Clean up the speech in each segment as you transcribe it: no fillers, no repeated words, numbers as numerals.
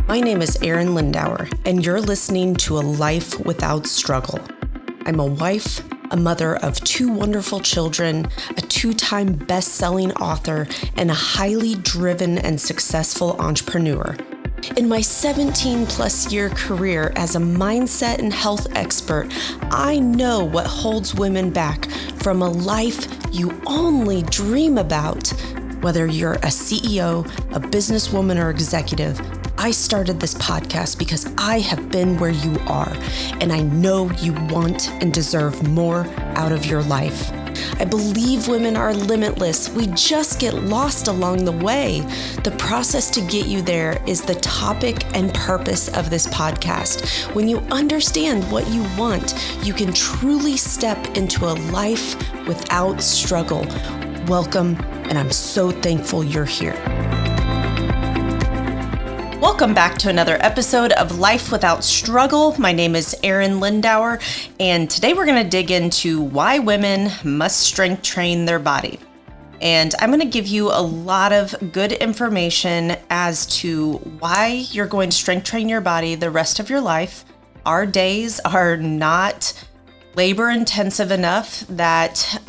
My name is Arin Lindauer, and you're listening to A Life Without Struggle. I'm a wife, a mother of 2 wonderful children, a 2-time best-selling author, and a highly driven and successful entrepreneur. In my 17-plus year career as a mindset and health expert, I know what holds women back from a life you only dream about. Whether you're a CEO, a businesswoman, or executive, I started this podcast because I have been where you are, and I know you want and deserve more out of your life. I believe women are limitless. We just get lost along the way. The process to get you there is the topic and purpose of this podcast. When you understand what you want, you can truly step into a life without struggle. Welcome, and I'm so thankful you're here. Welcome back to another episode of Life Without Struggle. My name is Arin Lindauer, and today we're going to dig into why women must strength train their body. And I'm going to give you a lot of good information as to why you're going to strength train your body the rest of your life. Our days are not labor intensive enough that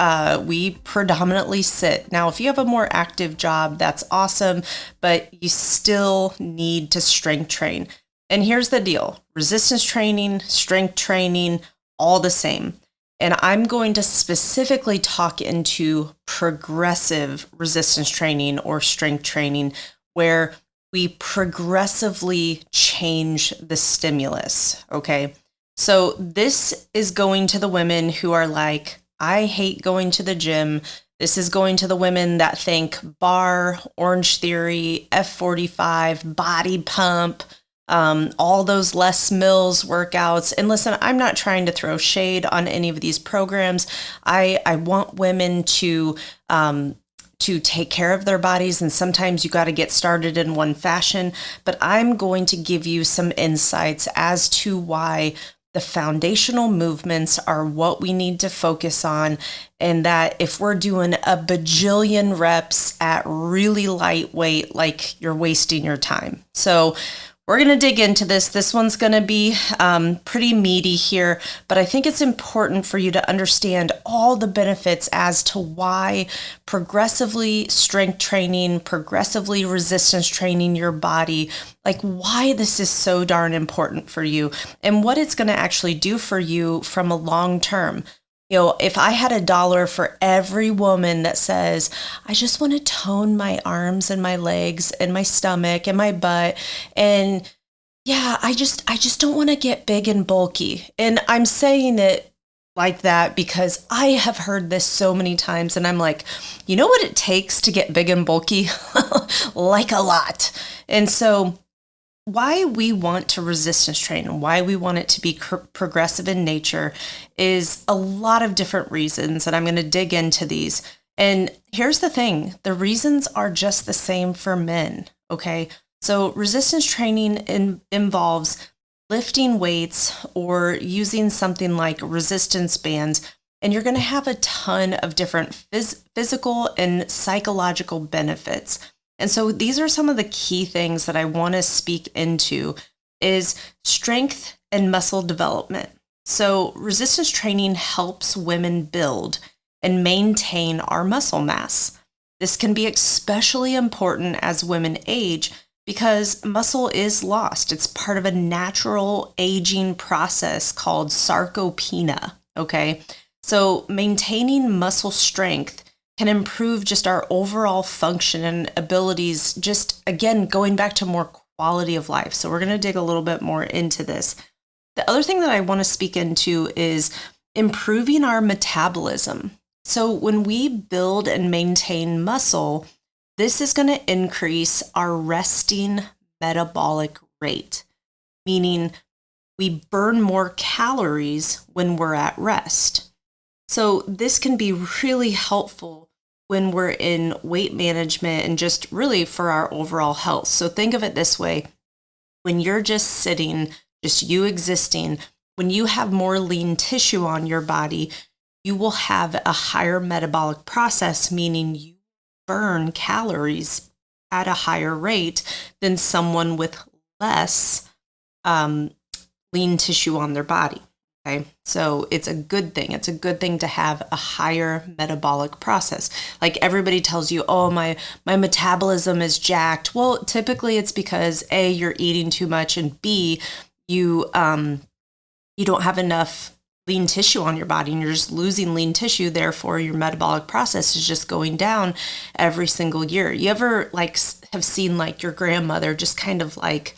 we predominantly sit. Now, if you have a more active job, that's awesome, but you still need to strength train. And here's the deal: resistance training, strength training, all the same. And I'm going to specifically talk into progressive resistance training or strength training, where we progressively change the stimulus, okay? So this is going to the women who are like, I hate going to the gym. This is going to the women that think bar, Orange Theory, F45, body pump, all those Les Mills workouts. And listen, I'm not trying to throw shade on any of these programs. I want women to take care of their bodies, and sometimes you got to get started in one fashion. But I'm going to give you some insights as to why the foundational movements are what we need to focus on, and that if we're doing a bajillion reps at really lightweight, like, you're wasting your time. So we're going to dig into this. This one's going to be pretty meaty here, but I think it's important for you to understand all the benefits as to why progressively strength training, progressively resistance training your body, like why this is so darn important for you and what it's going to actually do for you from a long term. You know, if I had $1 for every woman that says, I just want to tone my arms and my legs and my stomach and my butt, and yeah, I just don't want to get big and bulky. And I'm saying it like that because I have heard this so many times, and I'm like, you know what it takes to get big and bulky? Like a lot. And so why we want to resistance train and why we want it to be progressive in nature is a lot of different reasons, and I'm going to dig into these. And here's the thing: the reasons are just the same for men, okay? So resistance training involves lifting weights or using something like resistance bands, and you're going to have a ton of different physical and psychological benefits. And so these are some of the key things that I want to speak into is strength and muscle development. So resistance training helps women build and maintain our muscle mass. This can be especially important as women age because muscle is lost. It's part of a natural aging process called sarcopenia, okay? So maintaining muscle strength can improve just our overall function and abilities, just, again, going back to more quality of life. So we're going to dig a little bit more into this. The other thing that I want to speak into is improving our metabolism. So when we build and maintain muscle, this is going to increase our resting metabolic rate, meaning we burn more calories when we're at rest. So this can be really helpful when we're in weight management and just really for our overall health. So think of it this way: when you're just sitting, just you existing, when you have more lean tissue on your body, you will have a higher metabolic process, meaning you burn calories at a higher rate than someone with less lean tissue on their body. Okay, so it's a good thing. It's a good thing to have a higher metabolic process. Like everybody tells you, oh, my metabolism is jacked. Well, typically it's because A, you're eating too much, and B, you don't have enough lean tissue on your body, and you're just losing lean tissue. Therefore, your metabolic process is just going down every single year. You ever have seen your grandmother just kind of like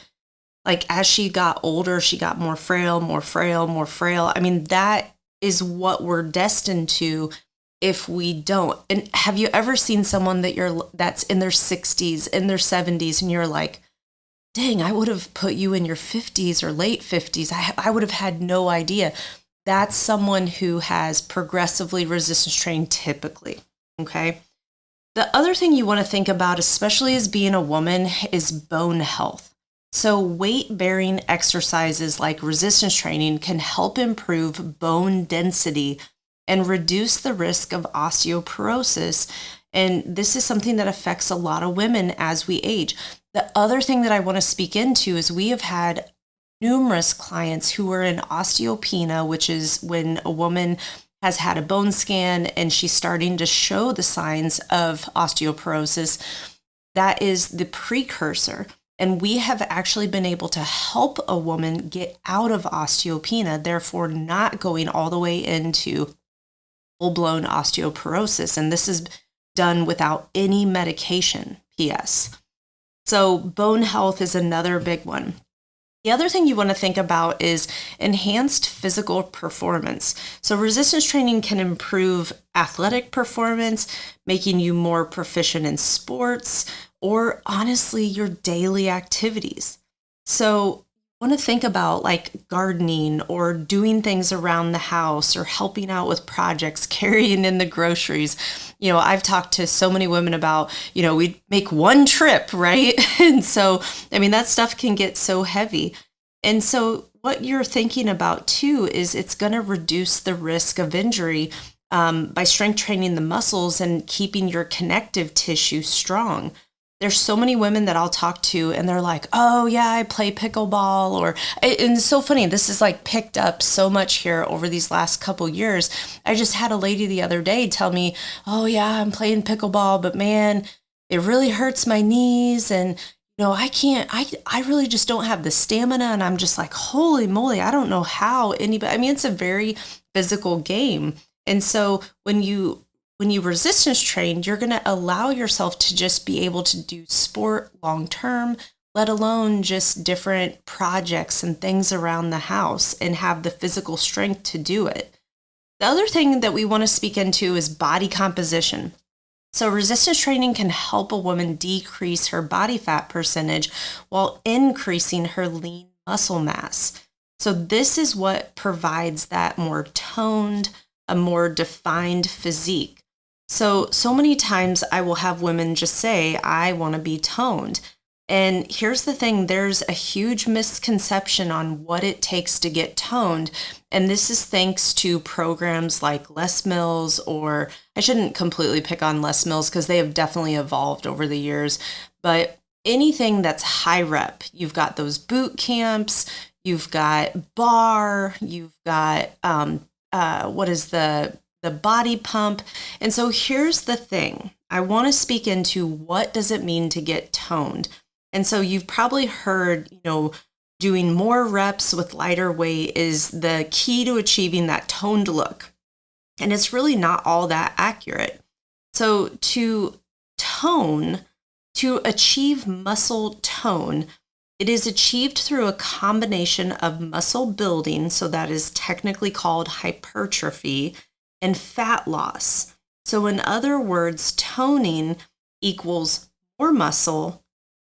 as she got older, she got more frail, more frail, more frail. I mean, that is what we're destined to if we don't. And have you ever seen someone that's in their 60s, in their 70s, and you're like, dang, I would have put you in your 50s or late 50s. I would have had no idea. That's someone who has progressively resistance trained typically, okay? The other thing you want to think about, especially as being a woman, is bone health. So weight-bearing exercises like resistance training can help improve bone density and reduce the risk of osteoporosis. And this is something that affects a lot of women as we age. The other thing that I want to speak into is we have had numerous clients who are in osteopenia, which is when a woman has had a bone scan and she's starting to show the signs of osteoporosis. That is the precursor. And we have actually been able to help a woman get out of osteopenia, therefore not going all the way into full-blown osteoporosis. And this is done without any medication, P.S. So bone health is another big one. The other thing you want to think about is enhanced physical performance. So resistance training can improve athletic performance, making you more proficient in sports, or honestly, your daily activities. So I want to think about gardening or doing things around the house or helping out with projects, carrying in the groceries. I've talked to so many women about, we make one trip, right? And so, that stuff can get so heavy. And so what you're thinking about too is it's going to reduce the risk of injury by strength training the muscles and keeping your connective tissue strong. There's so many women that I'll talk to and they're like, oh yeah, I play pickleball and it's so funny. This is picked up so much here over these last couple years. I just had a lady the other day tell me, oh yeah, I'm playing pickleball, but man, it really hurts my knees. And I really just don't have the stamina. And I'm just like, holy moly, I don't know how anybody, it's a very physical game. And so when you resistance train, you're going to allow yourself to just be able to do sport long term, let alone just different projects and things around the house and have the physical strength to do it. The other thing that we want to speak into is body composition. So resistance training can help a woman decrease her body fat percentage while increasing her lean muscle mass. So this is what provides that more toned, a more defined physique. So many times I will have women just say, I want to be toned. And here's the thing, there's a huge misconception on what it takes to get toned. And this is thanks to programs like Les Mills, or I shouldn't completely pick on Les Mills because they have definitely evolved over the years. But anything that's high rep, you've got those boot camps, you've got bar, you've got, the body pump. And so here's the thing. I want to speak into what does it mean to get toned. And so you've probably heard, doing more reps with lighter weight is the key to achieving that toned look. And it's really not all that accurate. So to achieve muscle tone, it is achieved through a combination of muscle building, so that is technically called hypertrophy, and fat loss. So in other words, toning equals more muscle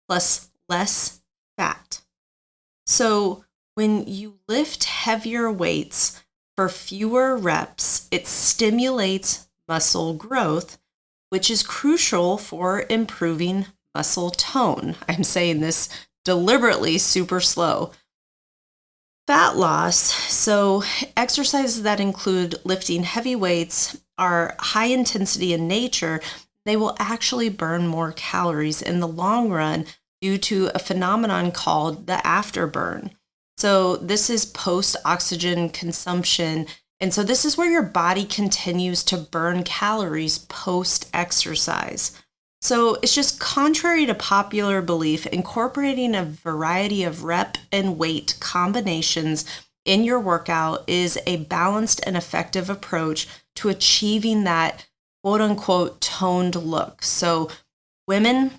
plus less fat. So when you lift heavier weights for fewer reps, it stimulates muscle growth, which is crucial for improving muscle tone. I'm saying this deliberately super slow. Fat loss, so exercises that include lifting heavy weights are high intensity in nature. They will actually burn more calories in the long run due to a phenomenon called the afterburn. So this is post-oxygen consumption. And so this is where your body continues to burn calories post-exercise. So it's just contrary to popular belief, incorporating a variety of rep and weight combinations in your workout is a balanced and effective approach to achieving that quote unquote toned look. So women,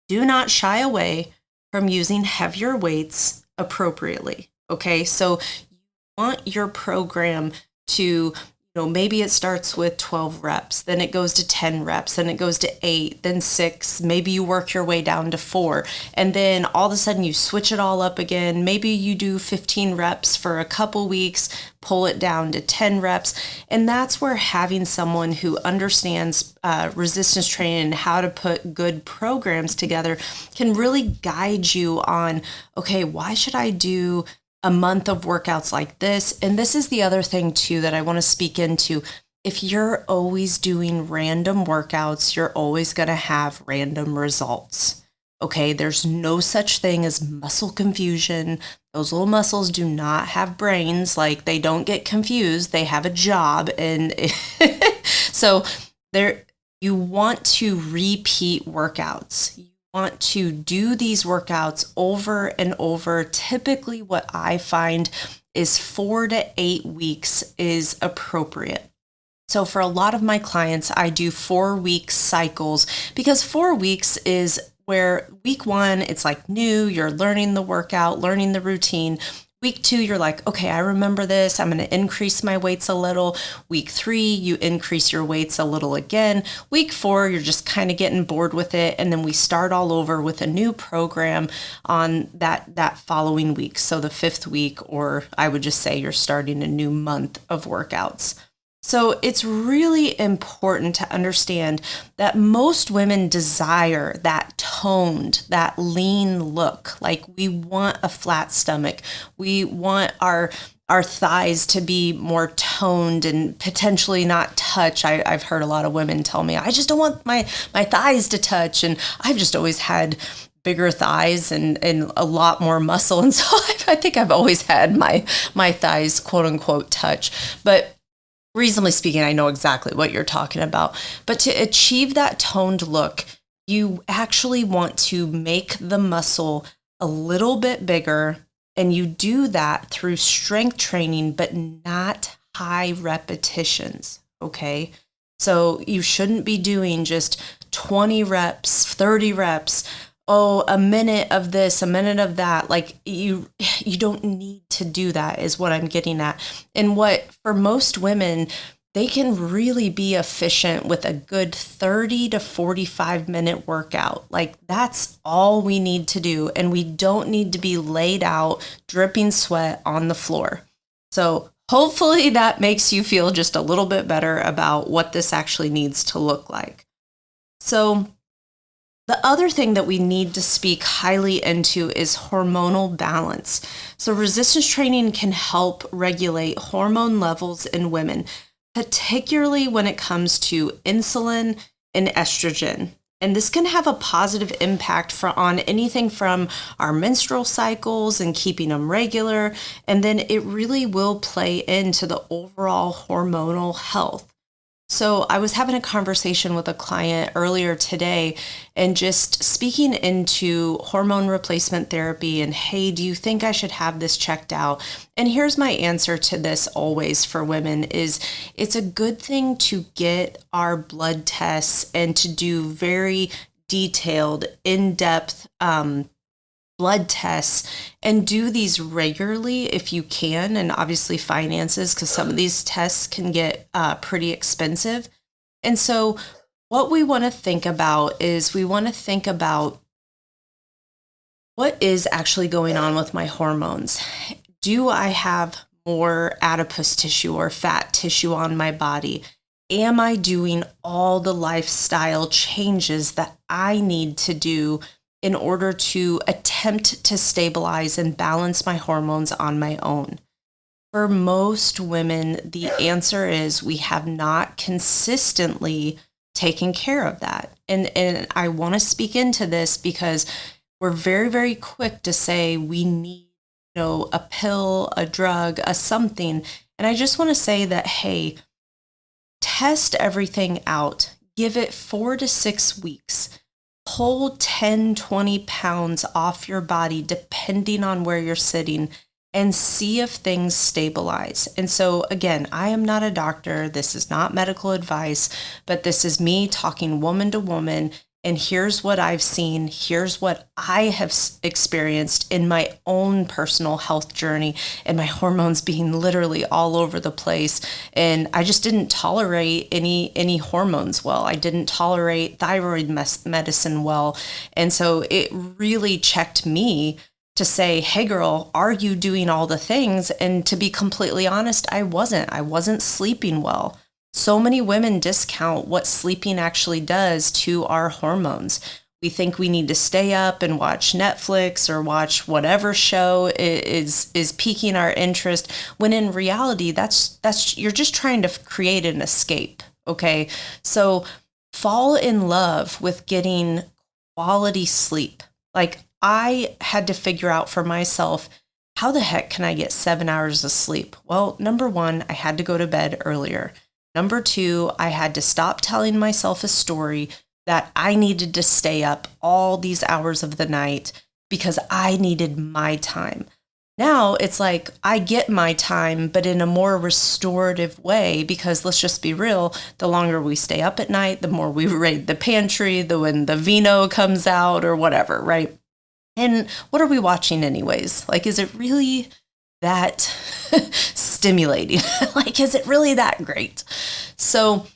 do not shy away from using heavier weights appropriately. Okay, so you want your program to, maybe it starts with 12 reps, then it goes to 10 reps, then it goes to 8, then 6, maybe you work your way down to 4, and then all of a sudden you switch it all up again. Maybe you do 15 reps for a couple weeks, pull it down to 10 reps, and that's where having someone who understands resistance training and how to put good programs together can really guide you on, okay, why should I do a month of workouts like this? And this is the other thing too that I want to speak into. If you're always doing random workouts, you're always going to have random results. Okay, there's no such thing as muscle confusion. Those little muscles do not have brains. Like, they don't get confused. They have a job. And so you want to repeat workouts. Want to do these workouts over and over. Typically, what I find is 4 to 8 weeks is appropriate. So for a lot of my clients, I do 4-week cycles because 4 weeks is where week 1, it's like new, you're learning the workout, learning the routine. Week 2, you're like, okay, I remember this. I'm going to increase my weights a little. Week 3, you increase your weights a little again. Week 4, you're just kind of getting bored with it. And then we start all over with a new program on that following week. So the 5th week, or I would just say you're starting a new month of workouts. So it's really important to understand that most women desire that toned, that lean look. Like, we want a flat stomach. We want our thighs to be more toned and potentially not touch. I've heard a lot of women tell me, I just don't want my thighs to touch. And I've just always had bigger thighs and a lot more muscle. And so I think I've always had my thighs, quote unquote, touch. But reasonably speaking, I know exactly what you're talking about. But to achieve that toned look, you actually want to make the muscle a little bit bigger. And you do that through strength training, but not high repetitions. Okay. So you shouldn't be doing just 20 reps, 30 reps. Oh, a minute of this, a minute of that. Like, you don't need to do that, is what I'm getting at. And what, for most women, they can really be efficient with a good 30 to 45 minute workout. Like, that's all we need to do. And we don't need to be laid out, dripping sweat on the floor. So hopefully that makes you feel just a little bit better about what this actually needs to look like. So the other thing that we need to speak highly into is hormonal balance. So resistance training can help regulate hormone levels in women, particularly when it comes to insulin and estrogen. And this can have a positive impact on anything from our menstrual cycles and keeping them regular. And then it really will play into the overall hormonal health. So I was having a conversation with a client earlier today and just speaking into hormone replacement therapy and, hey, do you think I should have this checked out? And here's my answer to this always for women is it's a good thing to get our blood tests and to do very detailed, in-depth blood tests and do these regularly if you can, and obviously finances, because some of these tests can get pretty expensive. And so what we want to think about is we want to think about what is actually going on with my hormones. Do I have more adipose tissue or fat tissue on my body? Am I doing all the lifestyle changes that I need to do in order to attempt to stabilize and balance my hormones on my own? For most women, the answer is we have not consistently taken care of that. And I want to speak into this because we're very, very quick to say we need, a pill, a drug, a something. And I just want to say that, hey, test everything out. Give it 4 to 6 weeks. Pull 10, 20 pounds off your body, depending on where you're sitting, and see if things stabilize. And so again, I am not a doctor. This is not medical advice, but this is me talking woman to woman. And here's what I've seen. Here's what I have experienced in my own personal health journey, and my hormones being literally all over the place. And I just didn't tolerate any hormones well. I didn't tolerate thyroid medicine well. And so it really checked me to say, hey girl, are you doing all the things? And to be completely honest, I wasn't. I wasn't sleeping well. So many women discount what sleeping actually does to our hormones. We think we need to stay up and watch Netflix or watch whatever show is piquing our interest, when in reality, that's you're just trying to create an escape, okay? So fall in love with getting quality sleep. Like, I had to figure out for myself, how the heck can I get 7 hours of sleep? Well, number one, I had to go to bed earlier. Number two, I had to stop telling myself a story that I needed to stay up all these hours of the night because I needed my time. Now it's like I get my time, but in a more restorative way, because let's just be real, the longer we stay up at night, the more we raid the pantry, when the vino comes out or whatever, right? And what are we watching anyways? Like, is it really that stimulating? Like, is it really that great? So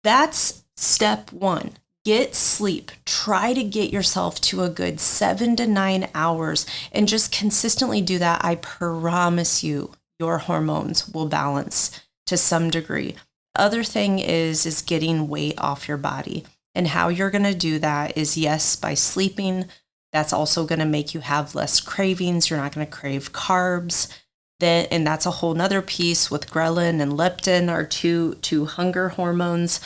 that's step one. Get sleep. Try to get yourself to a good 7 to 9 hours and just consistently do that. I promise you, your hormones will balance to some degree. Other thing is getting weight off your body. And how you're going to do that is, yes, by sleeping. That's also going to make you have less cravings. You're not going to crave carbs. And that's a whole nother piece with ghrelin and leptin, are two hunger hormones.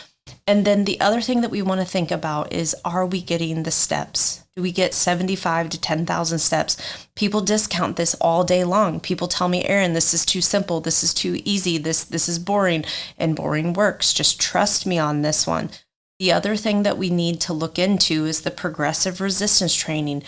And then the other thing that we want to think about is, are we getting the steps? Do we get 75 to 10,000 steps? People discount this all day long. People tell me, Arin, this is too simple. This is too easy. This is boring. And boring works. Just trust me on this one. The other thing that we need to look into is the progressive resistance training.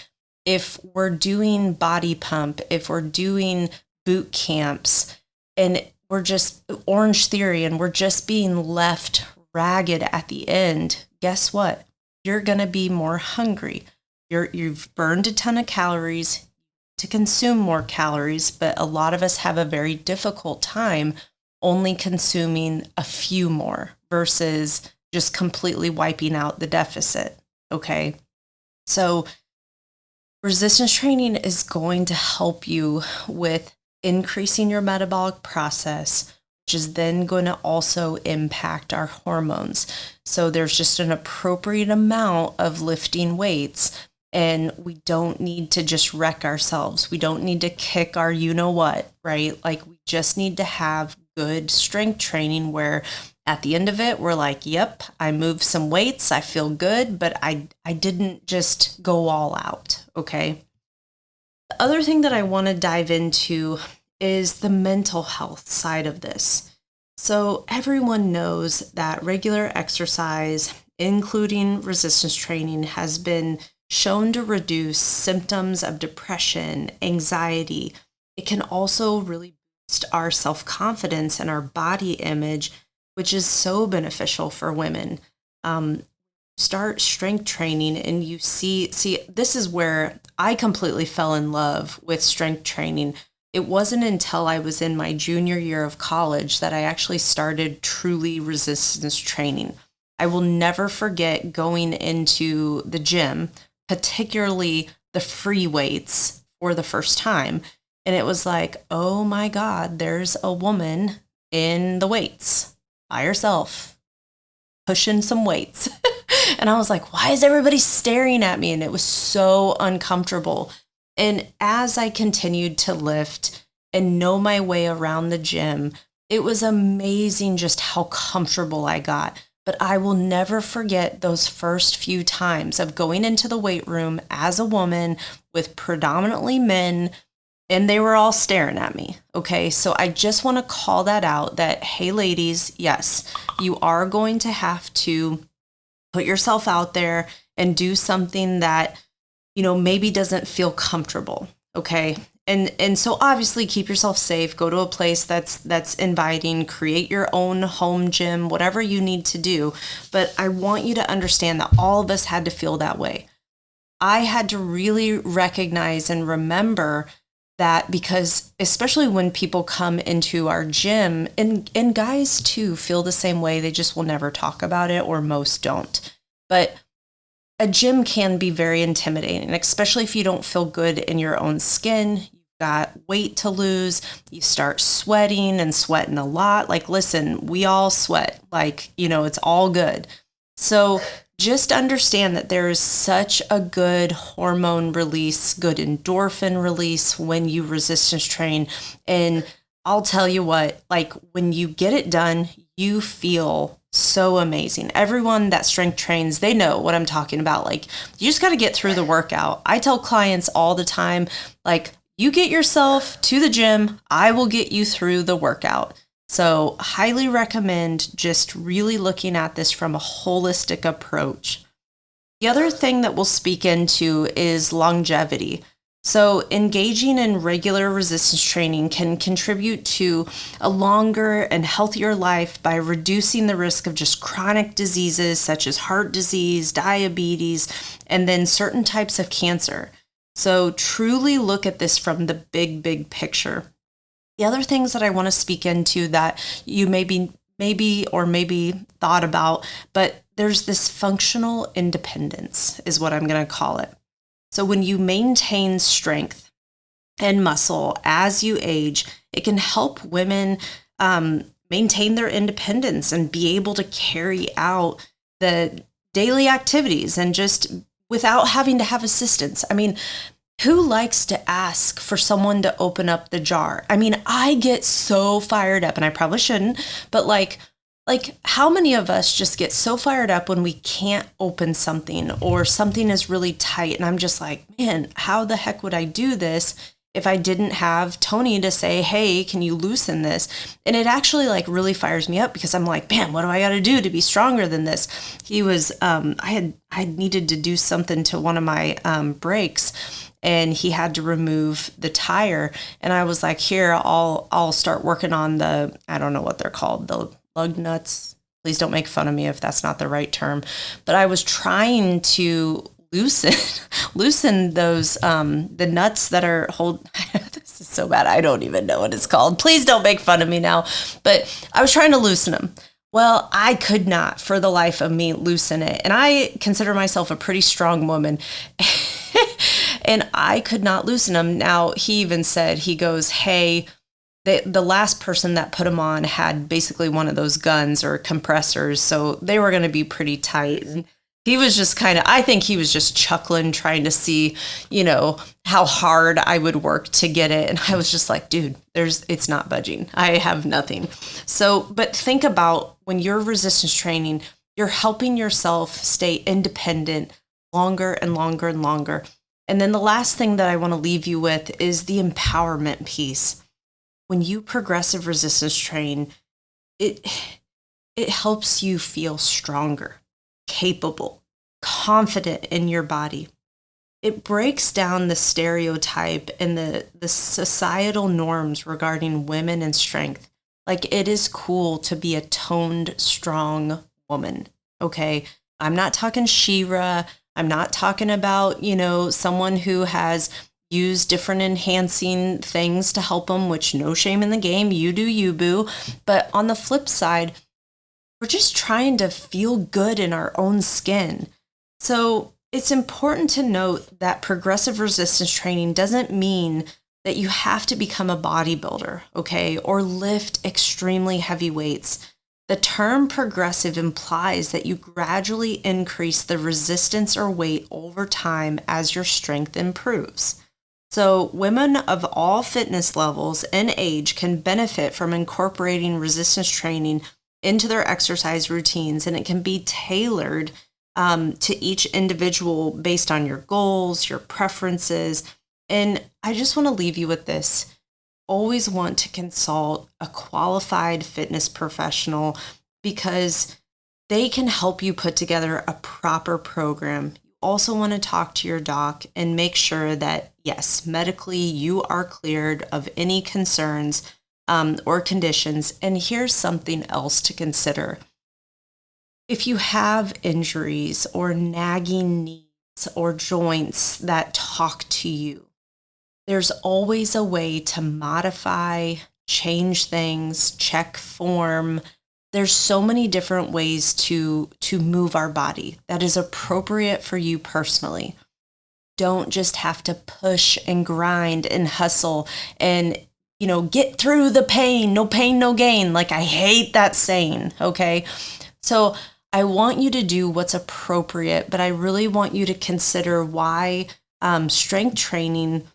If we're doing body pump, if we're doing boot camps, and we're just Orange Theory, and we're just being left ragged at the end, guess what? You're going to be more hungry. You've burned a ton of calories to consume more calories, but a lot of us have a very difficult time only consuming a few more versus just completely wiping out the deficit, okay? So resistance training is going to help you with increasing your metabolic process, which is then going to also impact our hormones. So there's just an appropriate amount of lifting weights, and we don't need to just wreck ourselves. We don't need to kick our you-know-what, right? Like, we just need to have good strength training where at the end of it, we're like, yep, I moved some weights, I feel good, but I didn't just go all out, okay? The other thing that I want to dive into is the mental health side of this. So everyone knows that regular exercise, including resistance training, has been shown to reduce symptoms of depression, anxiety. It can also really boost our self-confidence and our body image, which is so beneficial for women. Start strength training and you see, this is where I completely fell in love with strength training. It wasn't until I was in my junior year of college that I actually started truly resistance training. I will never forget going into the gym, particularly the free weights, for the first time. And it was like, oh my God, there's a woman in the weights by herself, pushing some weights. And I was like, why is everybody staring at me? And it was so uncomfortable. And as I continued to lift and know my way around the gym, it was amazing just how comfortable I got. But I will never forget those first few times of going into the weight room as a woman with predominantly men, and they were all staring at me. Okay, so I just want to call that out that, hey, ladies, yes, you are going to have to put yourself out there and do something that, maybe doesn't feel comfortable. Okay. And so obviously keep yourself safe, go to a place that's inviting, create your own home gym, whatever you need to do. But I want you to understand that all of us had to feel that way. I had to really recognize and remember that, because especially when people come into our gym, and guys too feel the same way, they just will never talk about it, or most don't. But a gym can be very intimidating, especially if you don't feel good in your own skin. You've got weight to lose. You start sweating and sweating a lot. Like, listen, we all sweat. Like, it's all good. So just understand that there is such a good hormone release, good endorphin release when you resistance train. And I'll tell you what, like, when you get it done, you feel so amazing. Everyone that strength trains, they know what I'm talking about. Like, you just got to get through the workout. I tell clients all the time, like, you get yourself to the gym, I will get you through the workout. So highly recommend just really looking at this from a holistic approach. The other thing that we'll speak into is longevity. So engaging in regular resistance training can contribute to a longer and healthier life by reducing the risk of just chronic diseases such as heart disease, diabetes, and then certain types of cancer. So truly look at this from the big picture. The other things that I want to speak into that you maybe thought about, but there's this functional independence is what I'm going to call it. So when you maintain strength and muscle as you age, it can help women maintain their independence and be able to carry out the daily activities and just without having to have assistance. I mean, who likes to ask for someone to open up the jar? I mean, I get so fired up, and I probably shouldn't, but like how many of us just get so fired up when we can't open something or something is really tight, and I'm just like, man, how the heck would I do this if I didn't have Tony to say, hey, can you loosen this? And it actually like really fires me up, because I'm like, man, what do I got to do to be stronger than this? He was, I needed to do something to one of my brakes, and he had to remove the tire. And I was like, here, I'll start working on the, I don't know what they're called, the lug nuts. Please don't make fun of me if that's not the right term. But I was trying to loosen those, the nuts that are this is so bad. I don't even know what it's called. Please don't make fun of me now. But I was trying to loosen them. Well, I could not for the life of me loosen it. And I consider myself a pretty strong woman. And I could not loosen them. Now, he even said, he goes, hey, the last person that put them on had basically one of those guns or compressors. So they were going to be pretty tight. And he was just I think he was just chuckling, trying to see, how hard I would work to get it. And I was just like, dude, it's not budging. I have nothing. So, but think about when you're resistance training, you're helping yourself stay independent longer and longer and longer. And then the last thing that I want to leave you with is the empowerment piece. When you progressive resistance train, it helps you feel stronger, capable, confident in your body. It breaks down the stereotype and the societal norms regarding women and strength. Like, it is cool to be a toned, strong woman, okay? I'm not talking She-Ra. I'm not talking about, someone who has used different enhancing things to help them, which no shame in the game. You do you, boo. But on the flip side, we're just trying to feel good in our own skin. So it's important to note that progressive resistance training doesn't mean that you have to become a bodybuilder, okay, or lift extremely heavy weights. The term progressive implies that you gradually increase the resistance or weight over time as your strength improves. So women of all fitness levels and age can benefit from incorporating resistance training into their exercise routines, and it can be tailored to each individual based on your goals, your preferences. And I just want to leave you with this. Always want to consult a qualified fitness professional because they can help you put together a proper program. You also want to talk to your doc and make sure that, yes, medically you are cleared of any concerns or conditions. And here's something else to consider. If you have injuries or nagging knees or joints that talk to you, there's always a way to modify, change things, check form. There's so many different ways to move our body that is appropriate for you personally. Don't just have to push and grind and hustle and, get through the pain. No pain, no gain. Like, I hate that saying, okay? So I want you to do what's appropriate, but I really want you to consider why strength training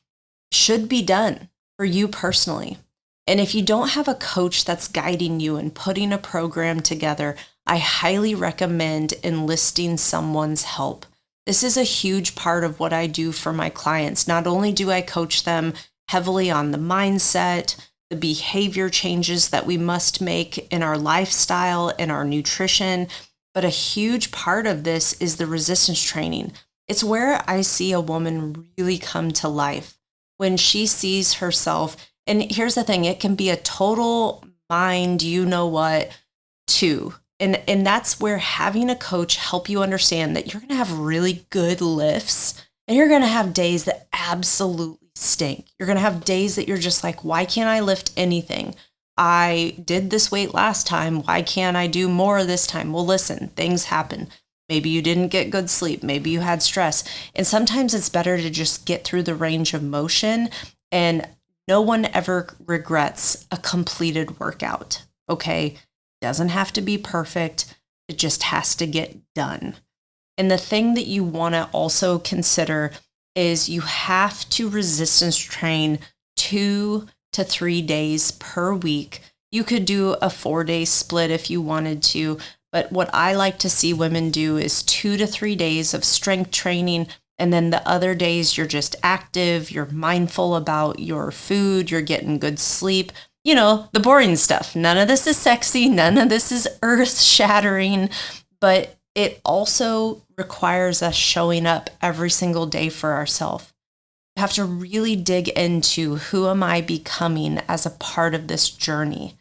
should be done for you personally. And if you don't have a coach that's guiding you and putting a program together, I highly recommend enlisting someone's help. This is a huge part of what I do for my clients. Not only do I coach them heavily on the mindset, the behavior changes that we must make in our lifestyle and our nutrition, but a huge part of this is the resistance training. It's where I see a woman really come to life when she sees herself. And here's the thing, it can be a total mind, too. And that's where having a coach help you understand that you're going to have really good lifts and you're going to have days that absolutely stink. You're going to have days that you're just like, why can't I lift anything? I did this weight last time. Why can't I do more this time? Well, listen, things happen. Maybe you didn't get good sleep. Maybe you had stress. And sometimes it's better to just get through the range of motion. And no one ever regrets a completed workout, okay? Doesn't have to be perfect. It just has to get done. And the thing that you want to also consider is you have to resistance train 2 to 3 days per week. You could do a 4-day split if you wanted to, but what I like to see women do is 2 to 3 days of strength training, and then the other days you're just active, you're mindful about your food, you're getting good sleep, the boring stuff. None of this is sexy, none of this is earth-shattering, but it also requires us showing up every single day for ourselves. You have to really dig into who am I becoming as a part of this journey,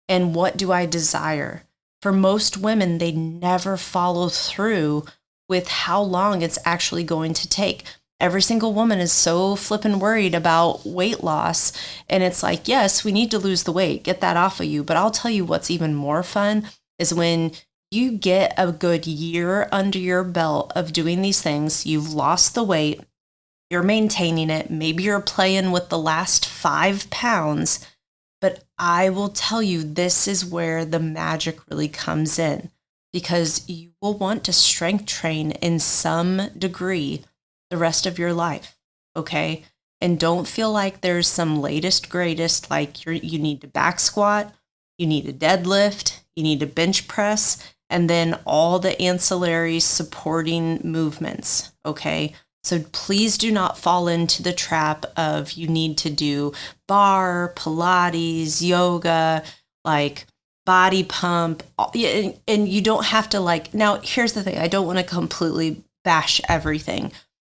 and what do I desire? For most women, they never follow through with how long it's actually going to take. Every single woman is so flippin' worried about weight loss. And it's like, yes, we need to lose the weight, get that off of you. But I'll tell you what's even more fun is when you get a good year under your belt of doing these things, you've lost the weight, you're maintaining it, maybe you're playing with the last 5 pounds, but I will tell you, this is where the magic really comes in, because you will want to strength train in some degree the rest of your life, okay? And don't feel like there's some latest, greatest, like you need to back squat, you need a deadlift, you need to bench press, and then all the ancillary supporting movements, okay? So please do not fall into the trap of you need to do bar, Pilates, yoga, like body pump, and you don't have to now here's the thing, I don't want to completely bash everything.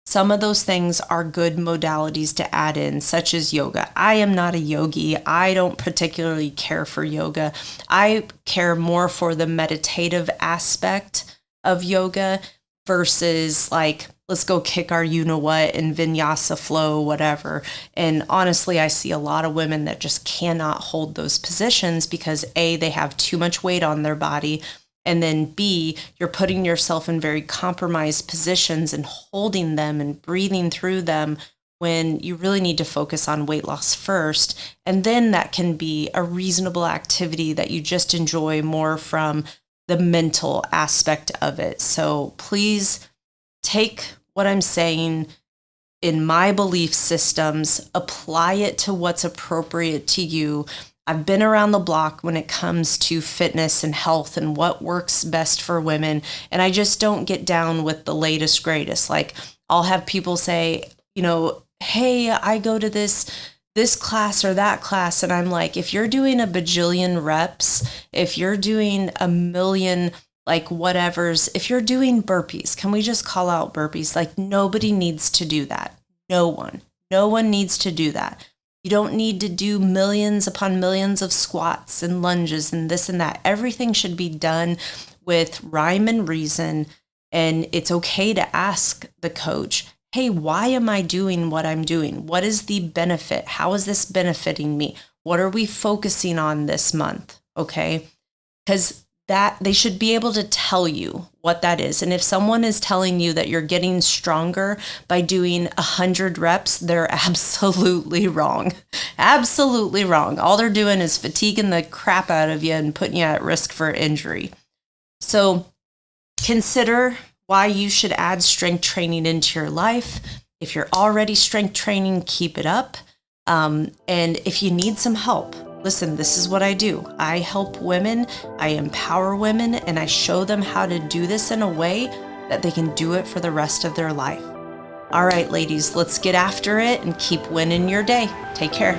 Some of those things are good modalities to add in, such as yoga. I am not a yogi. I don't particularly care for yoga. I care more for the meditative aspect of yoga versus let's go kick our you-know-what and vinyasa flow, whatever. And honestly, I see a lot of women that just cannot hold those positions because A, they have too much weight on their body, and then B, you're putting yourself in very compromised positions and holding them and breathing through them when you really need to focus on weight loss first. And then that can be a reasonable activity that you just enjoy more from the mental aspect of it. So please take what I'm saying in my belief systems, apply it to what's appropriate to you. I've been around the block when it comes to fitness and health and what works best for women. And I just don't get down with the latest, greatest. Like, I'll have people say, hey, I go to this class or that class. And I'm like, if you're doing a bajillion reps, if you're doing a million, like whatevers, if you're doing burpees, can we just call out burpees? Like, nobody needs to do that. No one needs to do that. You don't need to do millions upon millions of squats and lunges and this and that. Everything should be done with rhyme and reason. And it's okay to ask the coach, hey, why am I doing what I'm doing? What is the benefit? How is this benefiting me? What are we focusing on this month? Okay. Because that they should be able to tell you what that is. And if someone is telling you that you're getting stronger by doing 100 reps, they're absolutely wrong. Absolutely wrong. All they're doing is fatiguing the crap out of you and putting you at risk for injury. So consider why you should add strength training into your life. If you're already strength training, keep it up. And if you need some help, listen, this is what I do. I help women, I empower women, and I show them how to do this in a way that they can do it for the rest of their life. All right, ladies, let's get after it and keep winning your day. Take care.